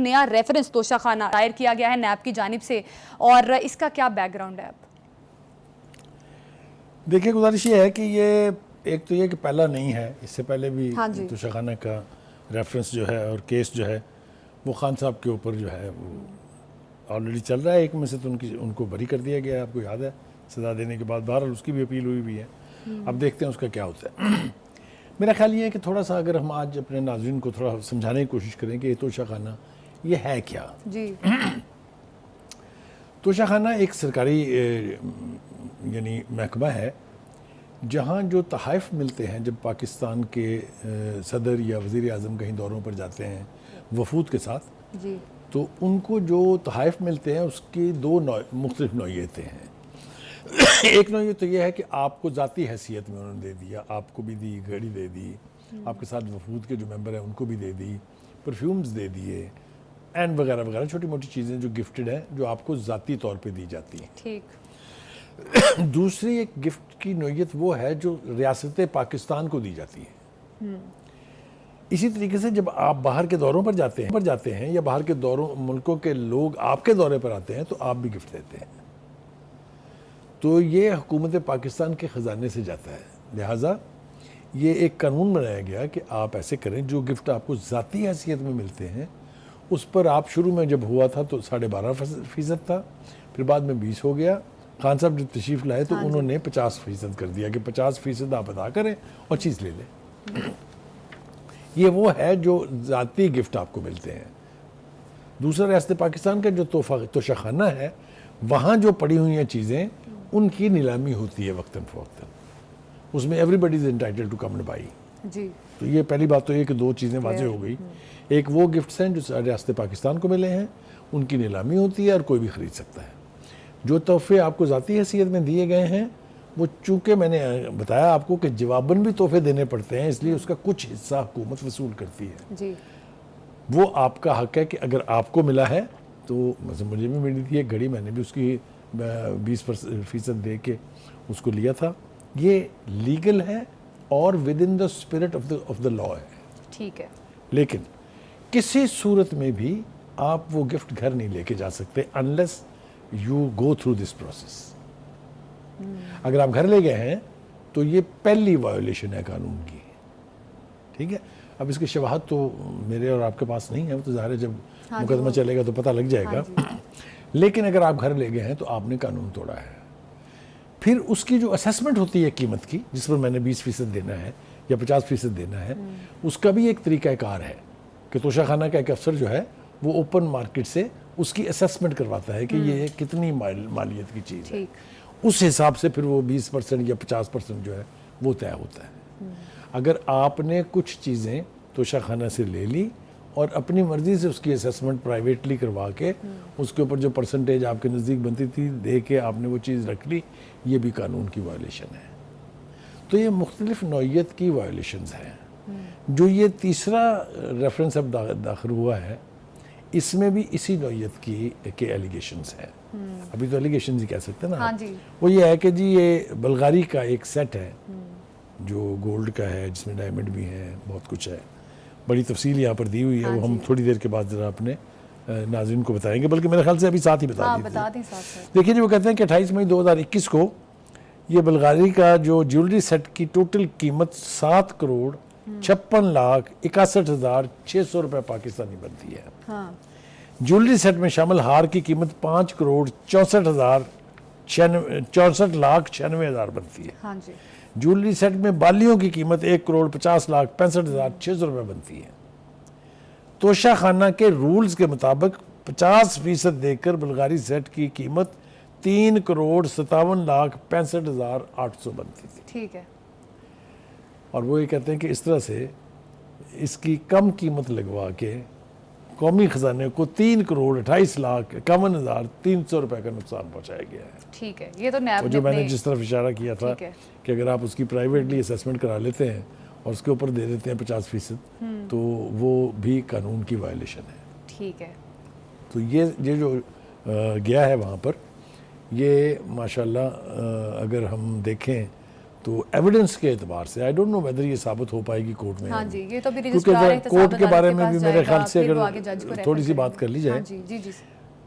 نیا ریفرنس توشہ خانہ دائر کیا گیا ہے نیب کی جانب سے، اور اس کا کیا بیک گراؤنڈ ہے؟ اب دیکھیں گزارش یہ ہے کہ یہ ایک تو یہ کہ پہلا نہیں ہے، اس سے پہلے بھی توشہ خانہ کا ریفرنس جو ہے اور کیس جو ہے وہ خان صاحب کے اوپر جو ہے وہ آلریڈی چل رہا ہے. ایک میں سے تو ان کو بری کر دیا گیا ہے، آپ کو یاد ہے، سزا دینے کے بعد. بہرحال اس کی بھی اپیل ہوئی بھی ہے، اب دیکھتے ہیں اس کا کیا ہوتا ہے. میرا خیال یہ ہے کہ تھوڑا سا اگر ہم آج اپنے ناظرین کو تھوڑا سمجھانے کی کوشش کریں کہ یہ توشہ خانہ یہ ہے کیا. جی توشہ خانہ ایک سرکاری یعنی محکمہ ہے جہاں جو تحائف ملتے ہیں جب پاکستان کے صدر یا وزیر اعظم کہیں دوروں پر جاتے ہیں وفود کے ساتھ، جی تو ان کو جو تحائف ملتے ہیں اس کی دو مختلف نوعیتیں ہیں. ایک نوعیت تو یہ ہے کہ آپ کو ذاتی حیثیت میں انہوں نے دے دیا، آپ کو بھی دی، گھڑی دے دی، آپ کے ساتھ وفود کے جو ممبر ہیں ان کو بھی دے دی، پرفیومز دے دیے اینڈ وغیرہ وغیرہ، چھوٹی موٹی چیزیں جو گفٹڈ ہیں جو آپ کو ذاتی طور پہ دی جاتی ہیں. ٹھیک. دوسری ایک گفٹ کی نوعیت وہ ہے جو ریاست پاکستان کو دی جاتی ہے. اسی طریقے سے جب آپ باہر کے دوروں پر جاتے ہیں یا باہر کے ملکوں کے لوگ آپ کے دورے پر آتے ہیں تو آپ بھی گفٹ دیتے ہیں. تو یہ حکومت پاکستان کے خزانے سے جاتا ہے، لہٰذا یہ ایک قانون بنایا گیا کہ آپ ایسے کریں جو گفٹ آپ کو ذاتی حیثیت میں ملتے ہیں اس پر آپ شروع میں جب ہوا تھا تو 12.5% تھا، پھر بعد میں 20 ہو گیا. خان صاحب جب تشریف لائے تو انہوں نے 50% کر دیا کہ 50% آپ ادا کریں اور چیز لے لیں. یہ وہ ہے جو ذاتی گفٹ آپ کو ملتے ہیں. دوسرا ریاست پاکستان کا جو توشہ خانہ ہے وہاں جو پڑی ہوئی ہیں چیزیں ان کی نیلامی ہوتی ہے وقتاً فوقتاً، اس میں everybody is entitled to come and buy. جی تو یہ پہلی بات تو یہ کہ دو چیزیں واضح ہو گئی. ایک وہ گفٹس ہیں جو ریاست پاکستان کو ملے ہیں ان کی نیلامی ہوتی ہے اور کوئی بھی خرید سکتا ہے. جو تحفے آپ کو ذاتی حیثیت میں دیے گئے ہیں وہ چونکہ میں نے بتایا آپ کو کہ جواباً بھی تحفے دینے پڑتے ہیں، اس لیے اس کا کچھ حصہ حکومت وصول کرتی ہے. جی وہ آپ کا حق ہے کہ اگر آپ کو ملا ہے تو مثلا مجھے بھی ملی تھی ایک گھڑی، میں نے بھی اس کی 20% دے کے اس کو لیا تھا. یہ لیگل ہے اور within the spirit of the law ہے. ٹھیک ہے. لیکن کسی صورت میں بھی آپ وہ گفٹ گھر نہیں لے کے جا سکتے unless you go through this process. اگر آپ گھر لے گئے ہیں تو یہ پہلی وائولیشن ہے قانون کی. ٹھیک ہے. اب اس کی شواہد تو میرے اور آپ کے پاس نہیں ہے، وہ تو ظاہر ہے جب مقدمہ چلے گا تو پتہ لگ جائے گا. لیکن اگر آپ گھر لے گئے ہیں تو آپ نے قانون توڑا ہے. پھر اس کی جو اسیسمنٹ ہوتی ہے قیمت کی جس پر میں نے 20% دینا ہے یا 50% دینا ہے، اس کا بھی ایک طریقہ کار ہے کہ توشہ خانہ کا ایک افسر جو ہے وہ اوپن مارکیٹ سے اس کی اسیسمنٹ کرواتا ہے کہ یہ کتنی مالیت کی چیز ہے. اس حساب سے پھر وہ 20% یا 50% جو ہے وہ طے ہوتا ہے. اگر آپ نے کچھ چیزیں توشہ خانہ سے لے لی اور اپنی مرضی سے اس کی اسیسمنٹ پرائیویٹلی کروا کے اس کے اوپر جو پرسنٹیج آپ کے نزدیک بنتی تھی دے کے آپ نے وہ چیز رکھ لی، یہ بھی قانون کی وائلیشن ہے. تو یہ مختلف نوعیت کی وائلیشنز ہیں. جو یہ تیسرا ریفرنس اب داخل ہوا ہے اس میں بھی اسی نوعیت کے ایلیگیشنز ہیں. ابھی تو ایلیگیشنز ہی کہہ سکتے ہیں نا. وہ یہ ہے کہ جی یہ بلغاری کا ایک سیٹ ہے جو گولڈ کا ہے جس میں ڈائمنڈ بھی ہیں، بہت کچھ ہے. بڑی تفصیل یہاں پر دی ہوئی ہے، وہ ہم تھوڑی دیر کے بعد ذرا اپنے ناظرین کو بتائیں گے، بلکہ میرے خیال سے ابھی ساتھ ہی بتا دیں. دیکھیے جی وہ کہتے ہیں کہ 28 مئی 2021 کو یہ بلغاری کا جو جیولری سیٹ کی ٹوٹل قیمت 7,56,61,600 روپے پاکستانی بنتی ہے. جیولری سیٹ میں شامل ہار کی قیمت 5,64,96,000 بنتی ہے. جیولری سیٹ میں بالیوں کی قیمت 1,50,65,600 روپے بنتی ہے. توشہ خانہ کے رولز کے مطابق 50% دے کر بلغاری سیٹ کی قیمت 3,57,65,800 بنتی تھی. ٹھیک ہے. اور وہ یہ کہتے ہیں کہ اس طرح سے اس کی کم قیمت لگوا کے قومی خزانے کو 3,28,51,300 روپے کا نقصان پہنچایا گیا ہے. ٹھیک ہے. یہ تو نیب جو میں نے جس طرف اشارہ کیا تھا کہ اگر آپ اس کی پرائیویٹلی اسیسمنٹ کرا لیتے ہیں اور اس کے اوپر دے دیتے ہیں 50%، تو وہ بھی قانون کی وائلیشن ہے. ٹھیک ہے. تو یہ جو گیا ہے وہاں پر، یہ ماشاءاللہ اگر ہم دیکھیں تو ایویڈنس کے اعتبار سے آئی ڈونٹ نو ویدر یہ ثابت ہو پائے گی کورٹ میں. ہاں جی یہ تو بھی کیونکہ کورٹ کے بارے میں بھی میرے خیال سے اگر تھوڑی سی بات کر لی جائے. جی جی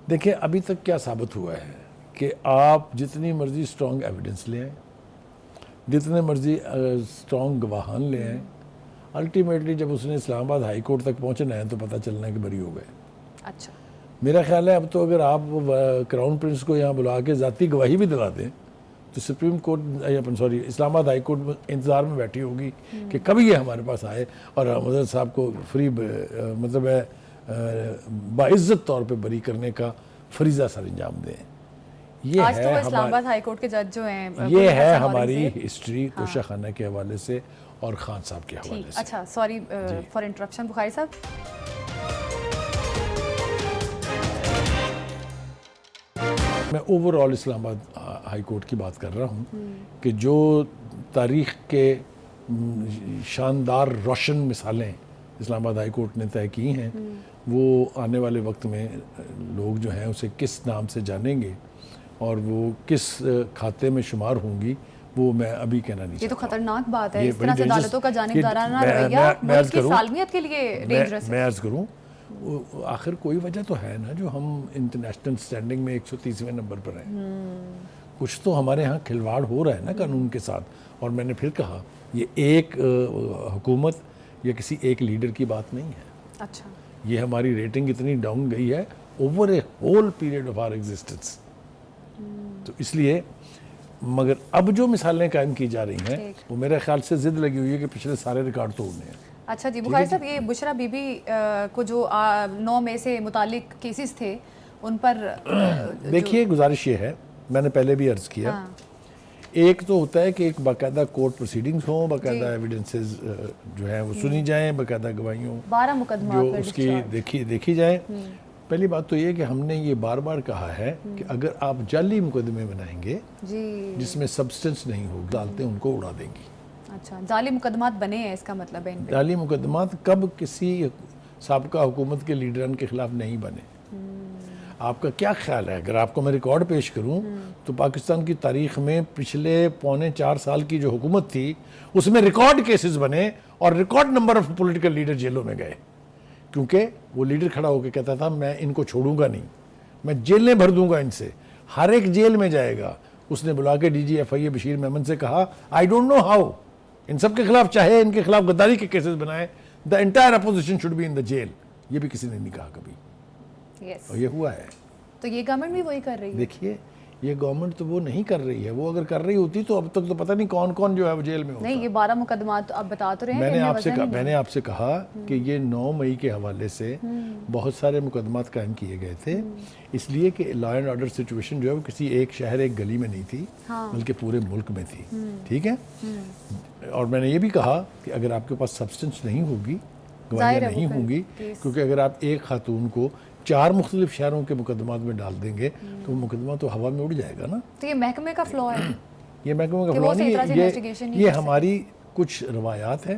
دیکھیں ابھی تک کیا ثابت ہوا ہے کہ آپ جتنی مرضی اسٹرانگ ایویڈنس لے آئیں, جتنے مرضی اسٹرانگ گواہان لے آئیں, الٹیمیٹلی جب اس نے اسلام آباد ہائی کورٹ تک پہنچنا ہے تو پتہ چلنا ہے کہ بری ہو گئے. اچھا میرا خیال ہے اب تو اگر آپ کراؤن پرنس کو یہاں بلا کے ذاتی گواہی بھی دلا دیں تو سپریم کورٹ اسلام آباد ہائی کورٹ انتظار میں بیٹھی ہوگی کہ کبھی یہ ہمارے پاس آئے اور حضرت صاحب کو فری مطلب ہے باعزت طور پہ بری کرنے کا فریضہ سر انجام دیں. آج تو اسلام آباد ہائی کورٹ کے جج جو ہیں یہ ہے ہماری ہسٹری توشہ خانہ کے حوالے سے اور خان صاحب کے حوالے سے. اچھا سوری فار انٹرپشن بخاری صاحب. میں اوور آل اسلام آباد ہائی کورٹ کی بات کر رہا ہوں کہ جو تاریخ کے شاندار روشن مثالیں اسلام آباد ہائی کورٹ نے طے کی ہیں وہ آنے والے وقت میں لوگ جو ہیں اسے کس نام سے جانیں گے اور وہ کس کھاتے میں شمار ہوں گی وہ میں ابھی کہنا نہیں چاہتا. یہ تو خطرناک بات ہے اس طرح سے عدالتوں کا جانبدارانہ رویہ ملک کی سالمیت کے لیے ڈینجرس ہے. میں عرض کروں آخر کوئی وجہ تو ہے نا جو ہم انٹرنیشنل سٹینڈنگ میں 130ویں نمبر پر ہیں. کچھ تو ہمارے ہاں کھلواڑ ہو رہا ہے نا قانون کے ساتھ. اور میں نے پھر کہا یہ ایک حکومت یا کسی ایک لیڈر کی بات نہیں ہے. اچھا یہ ہماری ریٹنگ اتنی ڈاؤن گئی ہے over a whole period of our existence. تو اس لیے مگر اب جو مثالیں قائم کی جا رہی ہیں وہ میرے خیال سے ضد لگی ہوئی ہے کہ پچھلے سارے ریکارڈ توڑنے ہیں. اچھا جی بخاری صاحب یہ بشرا بی بی کو جو 9 مئی سے متعلق کیسز تھے ان پر دیکھیے گزارش یہ ہے میں نے پہلے بھی عرض کیا ایک تو ہوتا ہے کہ ایک باقاعدہ کورٹ پروسیڈنگز ہوں, باقاعدہ ایویڈنسز جو ہیں وہ سنی جائیں, باقاعدہ گواہیوں 12 مقدمات جو اس کی دیکھی جائیں. پہلی بات تو یہ کہ ہم نے یہ بار بار کہا ہے کہ اگر آپ جعلی مقدمے بنائیں گے جس میں سبسٹنس نہیں ہوگی عدالتیں ان کو اڑا دیں گی. اچھا جعلی مقدمات بنے ہیں اس کا مطلب ہے ان پہ جعلی مقدمات کب کسی سابقہ حکومت کے لیڈران کے خلاف نہیں بنے. آپ کا کیا خیال ہے اگر آپ کو میں ریکارڈ پیش کروں تو پاکستان کی تاریخ میں پچھلے 3.25 سال کی جو حکومت تھی اس میں ریکارڈ کیسز بنے اور record number of political leader جیلوں میں گئے کیونکہ وہ لیڈر کھڑا ہو کے کہتا تھا میں ان کو چھوڑوں گا نہیں, میں جیلیں بھر دوں گا ان سے, ہر ایک جیل میں جائے گا. اس نے بلا کے ڈی جی ایف آئی اے بشیر میمن سے کہا I don't know how in سب کے خلاف چاہے ان کے خلاف غداری کے کیسز بنائے the entire opposition should be in the jail. یہ بھی کسی نے نہیں کہا کبھی اور یہ ہوا ہے. تو یہ گورنمنٹ بھی وہی کر رہی ہے. دیکھیے یہ گورنمنٹ تو وہ نہیں کر رہی ہے, وہ اگر کر رہی ہوتی تو اب تک تو پتہ نہیں کون کون جو ہے وہ جیل میں ہوتا. نہیں یہ 12 مقدمات آپ بتا تو رہے ہیں. میں نے آپ سے کہا کہ یہ 9 مئی کے حوالے سے بہت سارے مقدمات قائم کیے گئے تھے اس لیے کہ لا اینڈ آرڈر سچویشن جو ہے وہ کسی ایک شہر ایک گلی میں نہیں تھی بلکہ پورے ملک میں تھی. ٹھیک ہے. اور میں نے یہ بھی کہا کہ اگر آپ کے پاس سبسٹنس نہیں ہوگی, گواہیاں نہیں ہوں گی, کیونکہ اگر آپ ایک خاتون کو 4 مختلف شہروں کے مقدمات میں ڈال دیں گے تو وہ مقدمہ تو ہوا میں اڑ جائے گا نا. تو یہ محکمے کا فلو ہے. یہ محکمے کا فلو نہیں, یہ ہماری کچھ روایات ہیں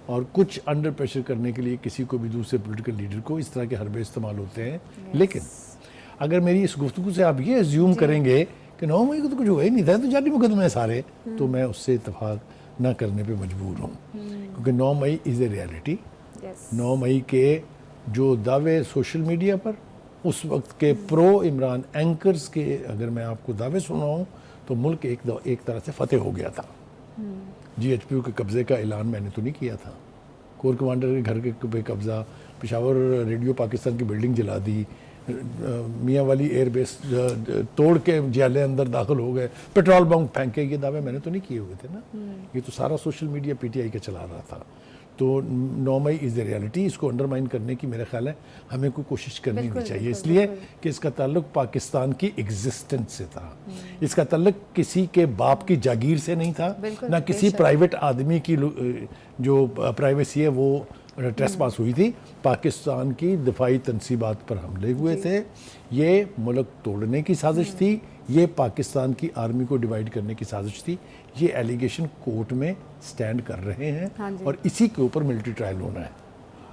اور کچھ انڈر پریشر کرنے کے لیے کسی کو بھی دوسرے پولیٹیکل لیڈر کو اس طرح کے حربے استعمال ہوتے ہیں. لیکن اگر میری اس گفتگو سے آپ یہ ایزیوم کریں گے کہ 9 مئی کو تو کچھ ہوا ہی نہیں تھا تو جعلی مقدمے سارے, تو میں اس سے اتفاق نہ کرنے پہ مجبور ہوں کیونکہ 9 مئی از اے ریالٹی. 9 مئی کے جو دعوے سوشل میڈیا پر اس وقت کے پرو عمران اینکرز کے اگر میں آپ کو دعوے سناؤں تو ملک ایک طرح سے فتح ہو گیا تھا. جی ایچ پی یو کے قبضے کا اعلان میں نے تو نہیں کیا تھا. کور کمانڈر کے گھر کے پہ قبضہ, پشاور ریڈیو پاکستان کی بلڈنگ جلا دی, میاں والی ایئر بیس توڑ کے جیلیں اندر داخل ہو گئے, پیٹرول بم پھینکے, یہ دعوے میں نے تو نہیں کیے ہوئے تھے نا. یہ تو سارا social media P T I کا چلا رہا تھا. تو 9 مئی از اے ریالٹی. اس کو انڈرمائن کرنے کی میرا خیال ہے ہمیں کوئی کوشش کرنی نہیں چاہیے اس لیے کہ اس کا تعلق پاکستان کی ایگزسٹنس سے تھا. اس کا تعلق کسی کے باپ کی جاگیر سے نہیں تھا, نہ کسی پرائیویٹ آدمی کی جو پرائیویسی ہے وہ ٹریس پاس ہوئی تھی. پاکستان کی دفاعی تنصیبات پر حملے ہوئے تھے. یہ ملک توڑنے کی سازش تھی, یہ پاکستان کی آرمی کو ڈیوائیڈ کرنے کی سازش تھی. یہ ایلیگیشن کورٹ میں سٹینڈ کر رہے ہیں اور اسی کے اوپر ملٹری ٹرائل ہونا ہے.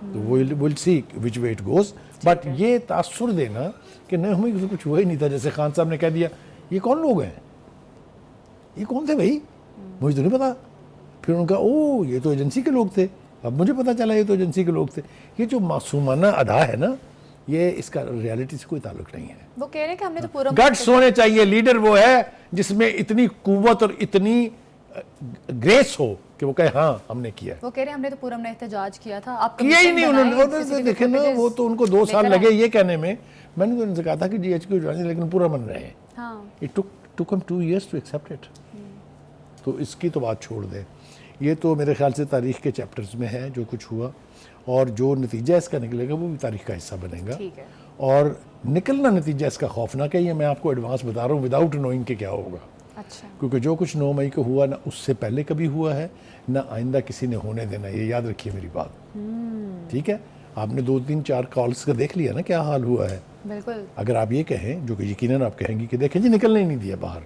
تو we'll see which way it goes. But یہ تاثر دینا کہ نہیں ہمیں کچھ ہوا ہی نہیں تھا, جیسے خان صاحب نے کہہ دیا, یہ کون لوگ ہیں, یہ کون تھے بھائی, مجھے تو نہیں پتا. پھر ان کا او یہ تو ایجنسی کے لوگ تھے, اب مجھے پتا چلا یہ تو ایجنسی کے لوگ تھے. یہ جو معصومانہ ادا ہے نا, یہ اس کا ریالٹی سے کوئی تعلق نہیں ہے. وہ کہہ رہے ہیں کہ ہم نے تو پورا گٹس ہونے چاہیے. لیڈر وہ ہے جس میں اتنی قوت اور اتنی گریس ہو کہ وہ کہے ہاں ہم نے کیا. وہ کہہ رہے ہیں ہم نے تو پورا احتجاج کیا تھا, آپ کیا ہی نہیں انہوں نے. دیکھیں نا, وہ تو ان کو 2 سال لگے یہ کہنے میں. میں نے تو ان سے کہا تھا کہ جی ایچ کیو جوائن, لیکن پورا من رہے ہیں. ہاں It took him 2 years to accept it. تو اس کی تو بات چھوڑ دیں. یہ تو میرے خیال سے تاریخ کے چیپٹرز میں ہے جو کچھ ہوا, اور جو نتیجہ اس کا نکلے گا وہ بھی تاریخ کا حصہ بنے گا. ٹھیک ہے. اور نکلنا نتیجہ اس کا خوفناک ہے, یہ میں آپ کو ایڈوانس بتا رہا ہوں وداؤٹ نوئنگ کہ کیا ہوگا. اچھا. کیونکہ جو کچھ 9 مئی کو ہوا, نہ اس سے پہلے کبھی ہوا ہے, نہ آئندہ کسی نے ہونے دینا. یہ یاد رکھیے میری بات, ٹھیک ہے. آپ نے 2-3-4 کالز کا دیکھ لیا نا کیا حال ہوا ہے. بالکل. اگر آپ یہ کہیں, جو کہ یقیناً آپ کہیں گی کہ دیکھیں جی نکلنے ہی نہیں دیا باہر,